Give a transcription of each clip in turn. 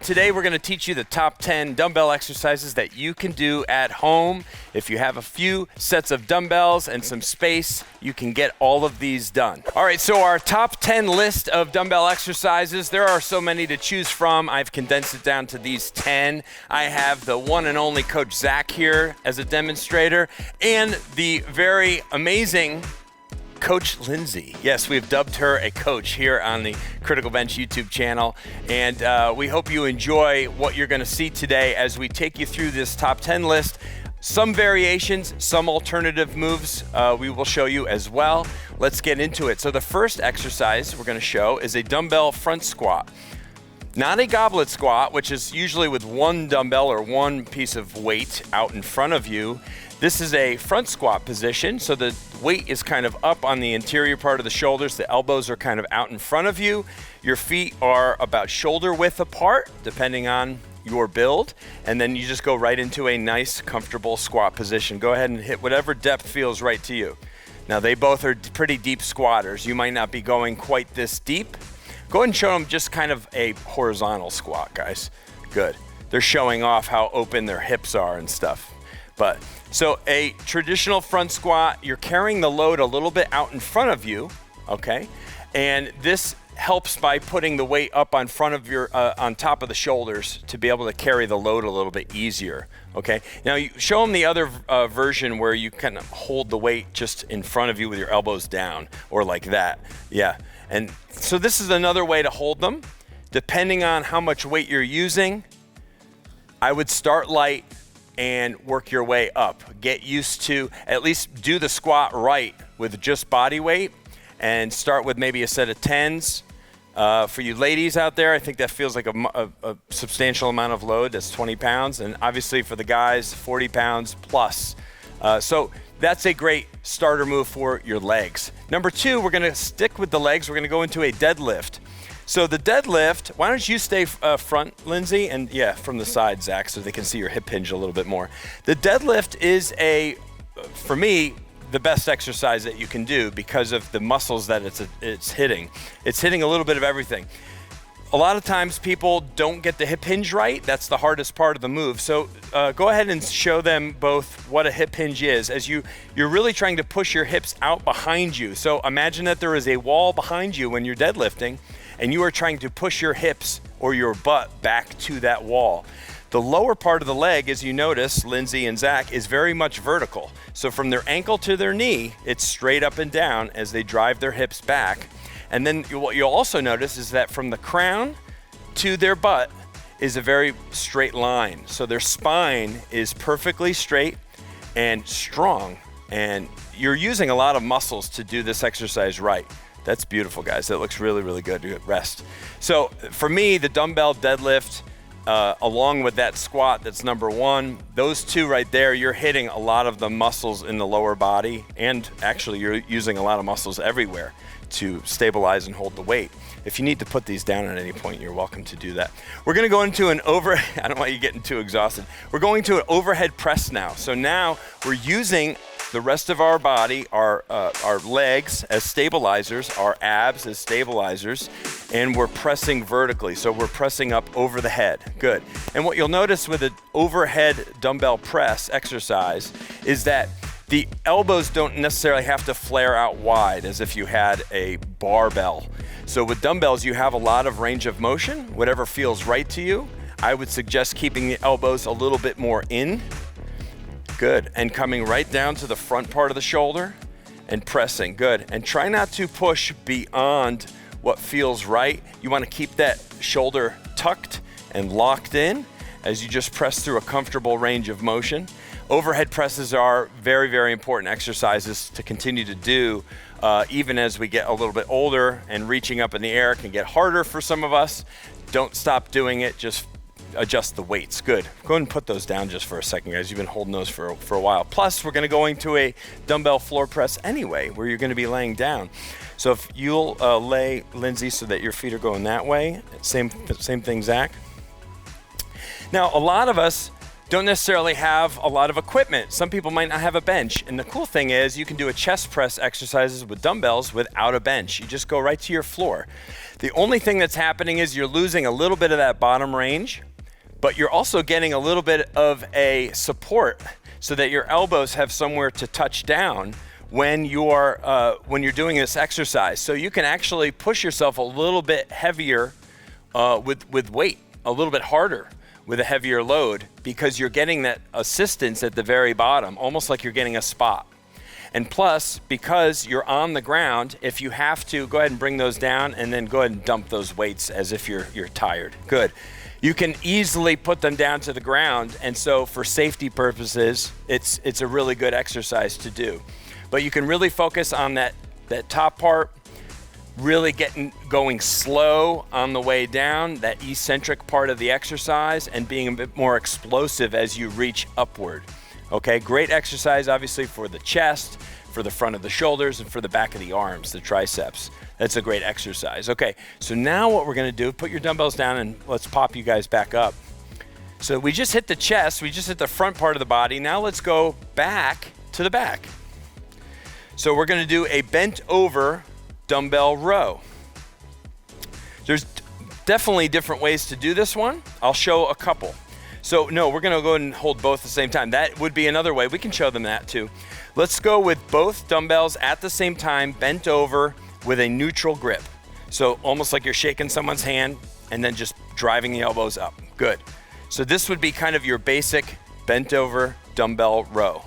today we're going to teach you the top 10 dumbbell exercises that you can do at home. If you have a few sets of dumbbells and some space, you can get all of these done. All right, so our top 10 list of dumbbell exercises, there are so many to choose from. I've condensed it down to these 10. I have the one and only Coach Zach here as a demonstrator, and the very amazing Coach Lindsay. Yes, we've dubbed her a coach here on the Criticalbench YouTube channel, and we hope you enjoy what you're going to see today as we take you through this top 10 list. Some variations, some alternative moves we will show you as well. Let's get into it. So the first exercise we're going to show is a dumbbell front squat. Not a goblet squat, which is usually with one dumbbell or one piece of weight out in front of you. This is a front squat position, so the weight is kind of up on the interior part of the shoulders. The elbows are kind of out in front of you. Your feet are about shoulder width apart, depending on your build. And then you just go right into a nice, comfortable squat position. Go ahead and hit whatever depth feels right to you. Now, they both are pretty deep squatters. You might not be going quite this deep. Go ahead and show them just kind of a horizontal squat, guys. Good. They're showing off how open their hips are and stuff. So a traditional front squat, you're carrying the load a little bit out in front of you, okay? And this helps by putting the weight up on front of your, on top of the shoulders to be able to carry the load a little bit easier, okay? Now you show them the other version where you kind of hold the weight just in front of you with your elbows down, or like that, yeah. And so this is another way to hold them. Depending on how much weight you're using, I would start light and work your way up. Get used to, at least do the squat right with just body weight, and start with maybe a set of 10s. For you ladies out there, I think that feels like a substantial amount of load. That's 20 pounds. And obviously for the guys, 40 pounds plus. So that's a great starter move for your legs. Number 2, we're gonna stick with the legs. We're gonna go into a deadlift. So the deadlift, why don't you stay front, Lindsay? And yeah, from the side, Zach, so they can see your hip hinge a little bit more. The deadlift is for me, the best exercise that you can do because of the muscles that it's hitting. It's hitting a little bit of everything. A lot of times people don't get the hip hinge right. That's the hardest part of the move. So go ahead and show them both what a hip hinge is, as you're really trying to push your hips out behind you. So imagine that there is a wall behind you when you're deadlifting, and you are trying to push your hips or your butt back to that wall. The lower part of the leg, as you notice, Lindsay and Zach, is very much vertical. So from their ankle to their knee, it's straight up and down as they drive their hips back. And then what you'll also notice is that from the crown to their butt is a very straight line. So their spine is perfectly straight and strong. And you're using a lot of muscles to do this exercise right. That's beautiful, guys. That looks really, really good. Rest. So for me, the dumbbell deadlift, along with that squat, that's number 1. Those two right there, you're hitting a lot of the muscles in the lower body, and actually you're using a lot of muscles everywhere to stabilize and hold the weight. If you need to put these down at any point, you're welcome to do that. We're gonna go into I don't want you getting too exhausted. We're going to an overhead press now. So now we're using the rest of our body, our legs as stabilizers, our abs as stabilizers, and we're pressing vertically. So we're pressing up over the head. Good. And what you'll notice with an overhead dumbbell press exercise is that the elbows don't necessarily have to flare out wide as if you had a barbell. So with dumbbells, you have a lot of range of motion, whatever feels right to you. I would suggest keeping the elbows a little bit more in. Good, and coming right down to the front part of the shoulder and pressing, good. And try not to push beyond what feels right. You wanna keep that shoulder tucked and locked in as you just press through a comfortable range of motion. Overhead presses are very, very important exercises to continue to do even as we get a little bit older, and reaching up in the air can get harder for some of us. Don't stop doing it, just adjust the weights. Good. Go ahead and put those down just for a second, guys. You've been holding those for a while. Plus, we're going to go into a dumbbell floor press anyway, where you're going to be laying down. So if you'll lay, Lindsay, so that your feet are going that way. Same thing, Zach. Now, a lot of us don't necessarily have a lot of equipment. Some people might not have a bench. And the cool thing is you can do a chest press exercises with dumbbells without a bench. You just go right to your floor. The only thing that's happening is you're losing a little bit of that bottom range, but you're also getting a little bit of a support so that your elbows have somewhere to touch down when you're doing this exercise. So you can actually push yourself a little bit heavier with weight, a little bit harder with a heavier load, because you're getting that assistance at the very bottom, almost like you're getting a spot. And plus, because you're on the ground, if you have to, go ahead and bring those down and then go ahead and dump those weights as if you're tired. Good. You can easily put them down to the ground, and so for safety purposes, it's a really good exercise to do. But you can really focus on that top part, really going slow on the way down, that eccentric part of the exercise, and being a bit more explosive as you reach upward. Okay, great exercise obviously for the chest, for the front of the shoulders, and for the back of the arms, the triceps. That's a great exercise. Okay, so now what we're gonna do, put your dumbbells down and let's pop you guys back up. So we just hit the chest, we just hit the front part of the body. Now let's go back to the back. So we're gonna do a bent over dumbbell row. There's definitely different ways to do this one. I'll show a couple. So no, we're gonna go ahead and hold both at the same time. That would be another way. We can show them that too. Let's go with both dumbbells at the same time, bent over with a neutral grip. So almost like you're shaking someone's hand and then just driving the elbows up. Good. So this would be kind of your basic bent over dumbbell row.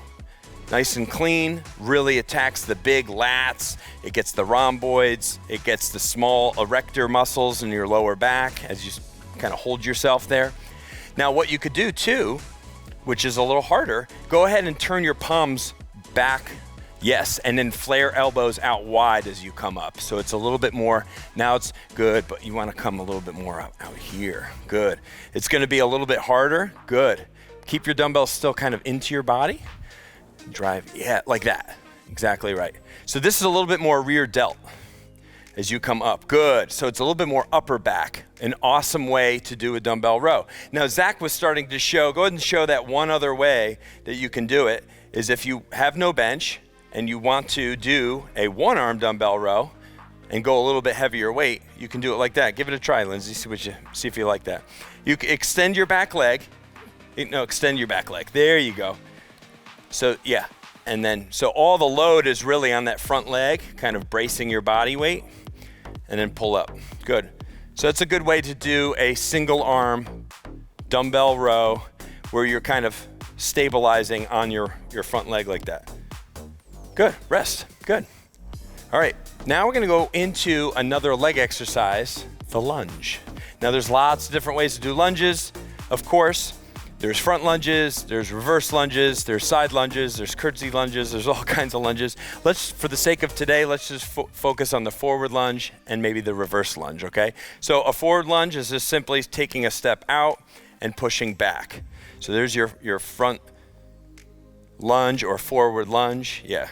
Nice and clean, really attacks the big lats. It gets the rhomboids. It gets the small erector muscles in your lower back as you kind of hold yourself there. Now what you could do too, which is a little harder, go ahead and turn your palms back, yes, and then flare elbows out wide as you come up. So it's a little bit more, now it's good, but you wanna come a little bit more out here, good. It's gonna be a little bit harder, good. Keep your dumbbells still kind of into your body. Drive, yeah, like that, exactly right. So this is a little bit more rear delt as you come up, good. So it's a little bit more upper back, an awesome way to do a dumbbell row. Now Zach was starting to show, go ahead and show that one other way that you can do it, is if you have no bench and you want to do a one-arm dumbbell row and go a little bit heavier weight, you can do it like that. Give it a try, Lindsay, see if you like that. You can extend your back leg, extend your back leg, there you go. So yeah, and then, so all the load is really on that front leg, kind of bracing your body weight, and then pull up, good. So that's a good way to do a single arm dumbbell row where you're kind of stabilizing on your front leg like that. Good, rest, good. All right, now we're gonna go into another leg exercise, the lunge. Now there's lots of different ways to do lunges, of course. There's front lunges, there's reverse lunges, there's side lunges, there's curtsy lunges, there's all kinds of lunges. For the sake of today, let's just focus on the forward lunge and maybe the reverse lunge, okay? So a forward lunge is just simply taking a step out and pushing back. So there's your front lunge or forward lunge, yeah.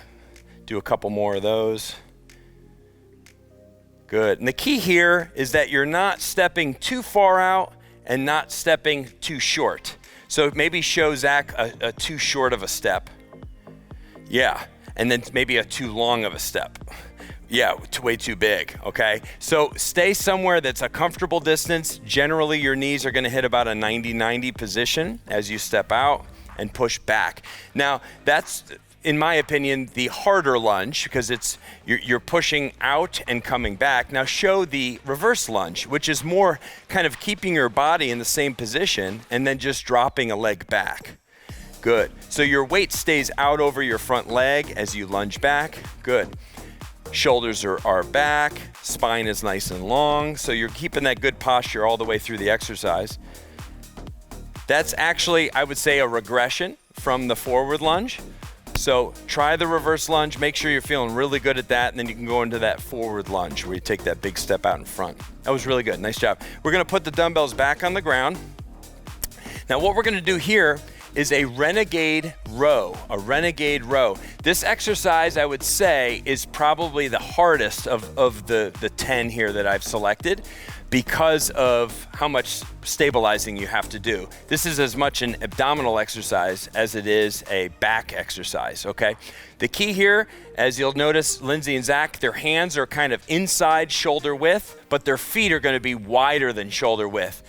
Do a couple more of those. Good, and the key here is that you're not stepping too far out and not stepping too short. So maybe show Zach a too short of a step. Yeah, and then maybe a too long of a step. Yeah, way too big, okay? So stay somewhere that's a comfortable distance. Generally, your knees are gonna hit about a 90-90 position as you step out and push back. Now, that's, in my opinion, the harder lunge because you're pushing out and coming back. Now show the reverse lunge, which is more kind of keeping your body in the same position and then just dropping a leg back. Good. So your weight stays out over your front leg as you lunge back. Good. Shoulders are back, spine is nice and long, so you're keeping that good posture all the way through the exercise. That's actually, I would say, a regression from the forward lunge. So try the reverse lunge, make sure you're feeling really good at that, and then you can go into that forward lunge where you take that big step out in front. That was really good, nice job. We're gonna put the dumbbells back on the ground. Now what we're gonna do here is a Renegade row, This exercise, I would say, is probably the hardest of the 10 here that I've selected. because of how much stabilizing you have to do. This is as much an abdominal exercise as it is a back exercise, okay? The key here, as you'll notice, Lindsay and Zach, their hands are kind of inside shoulder width, but their feet are gonna be wider than shoulder width.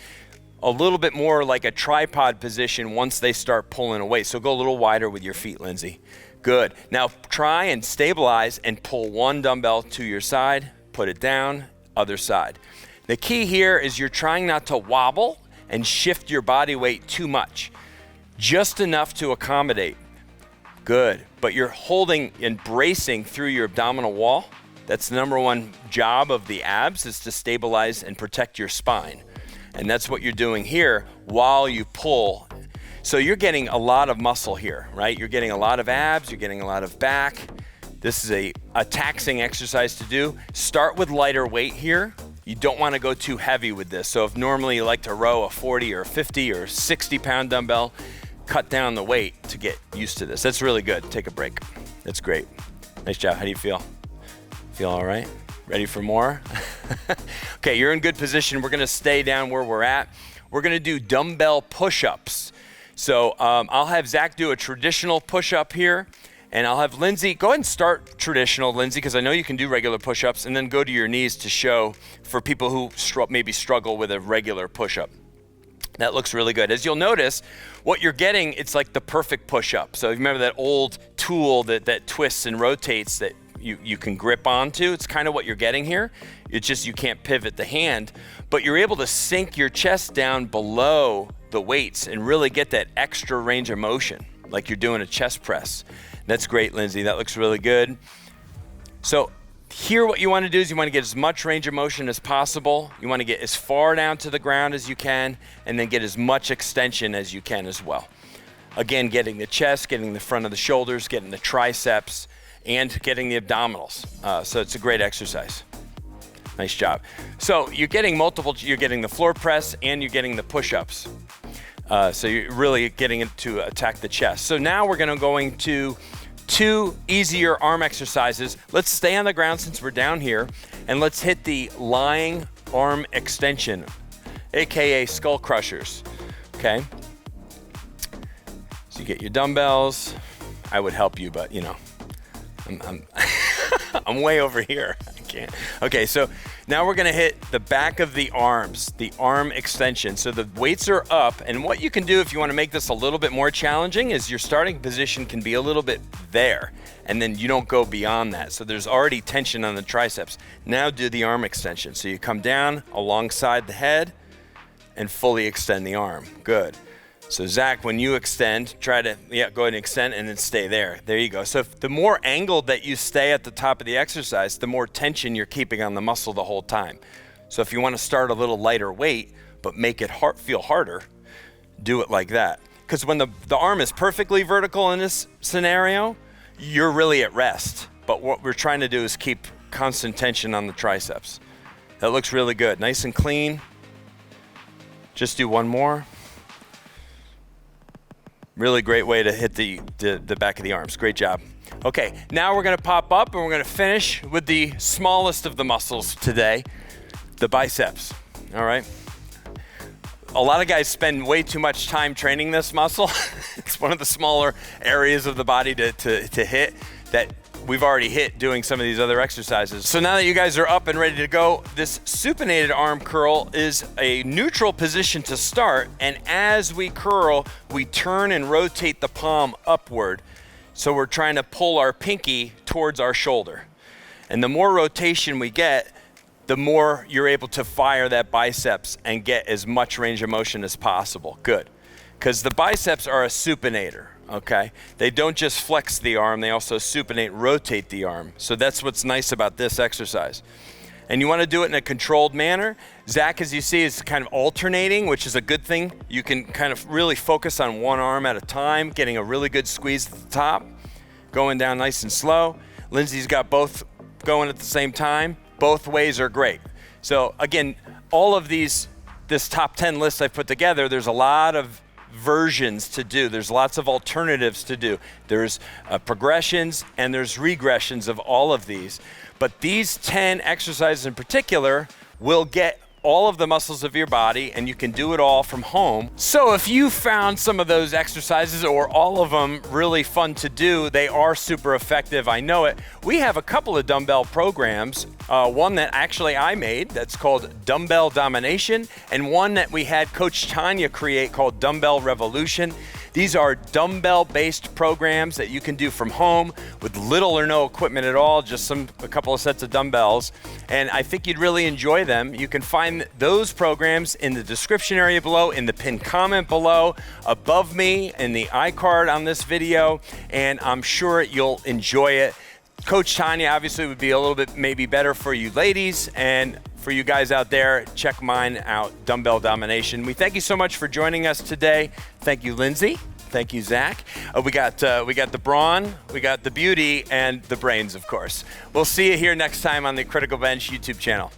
A little bit more like a tripod position once they start pulling away. So go a little wider with your feet, Lindsay. Good. Now try and stabilize and pull one dumbbell to your side, put it down, other side. The key here is you're trying not to wobble and shift your body weight too much, just enough to accommodate. Good, but you're holding and bracing through your abdominal wall. That's the number one job of the abs, is to stabilize and protect your spine. And that's what you're doing here while you pull. So you're getting a lot of muscle here, right? You're getting a lot of abs, you're getting a lot of back. This is a taxing exercise to do. Start with lighter weight here. You don't want to go too heavy with this. So if normally you like to row a 40 or 50 or 60 pound dumbbell, cut down the weight to get used to this. That's really good. Take a break. That's great. Nice job. How do you feel? Feel all right? Ready for more? Okay, you're in good position. We're gonna stay down where we're at. We're gonna do dumbbell push-ups. So I'll have Zach do a traditional push-up here, and I'll have Lindsay, go ahead and start traditional, Lindsay, because I know you can do regular push-ups, and then go to your knees to show for people who maybe struggle with a regular push-up. That looks really good. As you'll notice, what you're getting, it's like the perfect push-up. So remember that old tool that twists and rotates that you can grip onto? It's kind of what you're getting here. It's just you can't pivot the hand, but you're able to sink your chest down below the weights and really get that extra range of motion, like you're doing a chest press. That's great, Lindsay. That looks really good. So here what you want to do is you want to get as much range of motion as possible. You want to get as far down to the ground as you can, and then get as much extension as you can as well. Again, getting the chest, getting the front of the shoulders, getting the triceps, and getting the abdominals. So it's a great exercise. Nice job. So you're getting you're getting the floor press and you're getting the push-ups. So you're really getting it to attack the chest. So now we're going to 2 easier arm exercises. Let's stay on the ground since we're down here, and let's hit the lying arm extension, AKA skull crushers, okay? So you get your dumbbells. I would help you, but you know, I'm way over here. I can't. Okay, so now we're gonna hit the back of the arms, the arm extension. So the weights are up, and what you can do if you wanna make this a little bit more challenging is your starting position can be a little bit there, and then you don't go beyond that. So there's already tension on the triceps. Now do the arm extension. So you come down alongside the head and fully extend the arm. Good. So Zach, when you extend, try to, go ahead and extend and then stay there. There you go. So the more angled that you stay at the top of the exercise, the more tension you're keeping on the muscle the whole time. So if you want to start a little lighter weight, but make it feel harder, do it like that. Because when the arm is perfectly vertical in this scenario, you're really at rest. But what we're trying to do is keep constant tension on the triceps. That looks really good. Nice and clean. Just do one more. Really great way to hit the back of the arms. Great job. Okay, now we're gonna pop up and we're gonna finish with the smallest of the muscles today, the biceps, all right? A lot of guys spend way too much time training this muscle. It's one of the smaller areas of the body to hit that we've already hit doing some of these other exercises. So now that you guys are up and ready to go, this supinated arm curl is a neutral position to start, and as we curl, we turn and rotate the palm upward. So we're trying to pull our pinky towards our shoulder. And the more rotation we get, the more you're able to fire that biceps and get as much range of motion as possible. Good. Because the biceps are a supinator. Okay, they don't just flex the arm, they also supinate, rotate the arm. So that's what's nice about this exercise. And you want to do it in a controlled manner. Zach, as you see, is kind of alternating, which is a good thing. You can kind of really focus on one arm at a time, getting a really good squeeze at the top, going down nice and slow. Lindsay's got both going at the same time. Both ways are great. So again, all of this top 10 list I've put together, there's a lot of versions to do. There's lots of alternatives to do. There's progressions and there's regressions of all of these. But these 10 exercises in particular will get all of the muscles of your body, and you can do it all from home. So if you found some of those exercises or all of them really fun to do, they are super effective, I know it. We have a couple of dumbbell programs, one that actually I made that's called Dumbell Domination, and one that we had Coach Tanya create called Dumbell Revolution. These are dumbbell-based programs that you can do from home with little or no equipment at all, just a couple of sets of dumbbells. And I think you'd really enjoy them. You can find those programs in the description area below, in the pinned comment below, above me, in the iCard on this video, and I'm sure you'll enjoy it. Coach Tanya obviously would be a little bit maybe better for you ladies, and for you guys out there, check mine out, Dumbell Domination. We thank you so much for joining us today. Thank you, Lindsay. Thank you, Zach. We got the brawn, we got the beauty, and the brains, of course. We'll see you here next time on the Criticalbench YouTube channel.